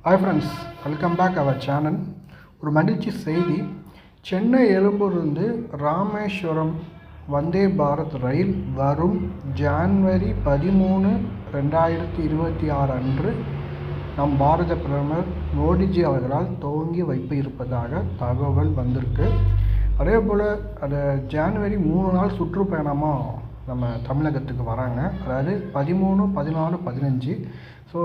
Hi friends, welcome back our channel. ஒரு மகிழ்ச்சி செய்தி. சென்னை எழும்பூரிலிருந்து ராமேஸ்வரம் வந்தே பாரத் ரயில் வரும் ஜனவரி 13, 2026 அன்று நம் பாரத பிரதமர் மோடிஜி அவர்களால் துவங்கி வைக்க இருப்பதாக தகவல் வந்திருக்கு. அதே போல் அது ஜனவரி 3 நாள் சுற்றுப்பயணமாக நம்ம தமிழகத்துக்கு வராங்க. அதாவது 13, 14, 15. ஸோ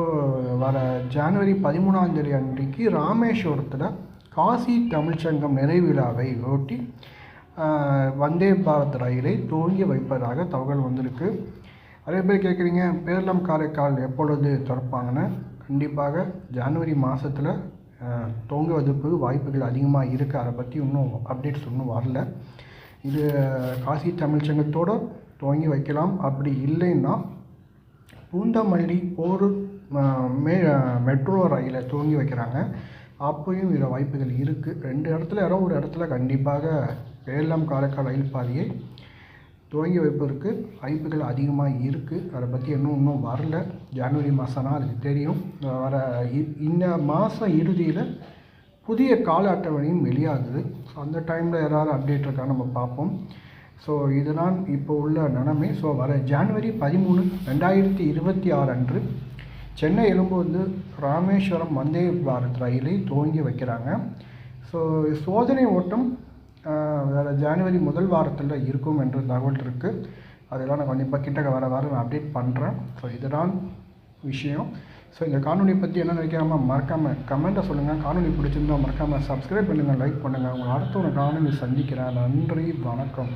வர ஜனவரி 13ஆம் தேதி அன்றைக்கு ராமேஸ்வரத்தில் காசி தமிழ்ச்சங்கம் நிறைவு விழாவை ஒட்டி வந்தே பாரத் ரயிலை துவங்கி வைப்பதாக தகவல் வந்திருக்கு. அதே பேர் கேட்குறீங்க, பேரளம் காரைக்கால் எப்பொழுது திறப்பாங்கன்னு. கண்டிப்பாக ஜனவரி மாதத்தில் துவங்குவதற்கு வாய்ப்புகள் அதிகமாக இருக்குது. அதை பற்றி இன்னும் அப்டேட்ஸ் இன்னும் வரல. இது காசி தமிழ்ச்சங்கத்தோடு துவங்கி வைக்கலாம். அப்படி இல்லைன்னா பூந்தமல்லி போரூர் மெட்ரோ ரயிலை துவங்கி வைக்கிறாங்க. அப்போயும் இதில் வாய்ப்புகள் இருக்குது. 2 இடத்துல யாரோ ஒரு இடத்துல கண்டிப்பாக பேரளம் காரைக்கால் ரயில் பாதையை துவங்கி வைப்பதற்கு வாய்ப்புகள் அதிகமாக இருக்குது. அதை பற்றி இன்னும் வரல. ஜனவரி மாதம்னா அதுக்கு தெரியும். வர இந்த மாதம் இறுதியில் புதிய கால அட்டவணையும் வெளியாகுது. ஸோ அந்த டைமில் ஏதாவது அப்டேட் இருக்கா நம்ம பார்ப்போம். ஸோ இதுதான் இப்போ உள்ள நிலைமை. ஸோ வர ஜனவரி 13, 2026 அன்று சென்னை எழும்பூர்ந்து ராமேஸ்வரம் வந்தே பாரத் ரயிலை துவங்கி வைக்கிறாங்க. ஸோ சோதனை ஓட்டம் வேறு ஜனவரி முதல் வாரத்தில் இருக்கும் என்ற தகவல் இருக்குது. அதெல்லாம் நான் கண்டிப்பாக கிட்டக்க வர நான் அப்டேட் பண்ணுறேன். ஸோ இதுதான் விஷயம். ஸோ இந்த காணொலி பற்றி என்ன நினைக்காமல் மறக்காமல் கமெண்ட்டை சொல்லுங்கள். காணொலி பிடிச்சிருந்தால் மறக்காமல் சப்ஸ்கிரைப் பண்ணுங்கள், லைக் பண்ணுங்கள். உங்களை அடுத்த ஒரு காணொலி சந்திக்கிறேன். நன்றி, வணக்கம்.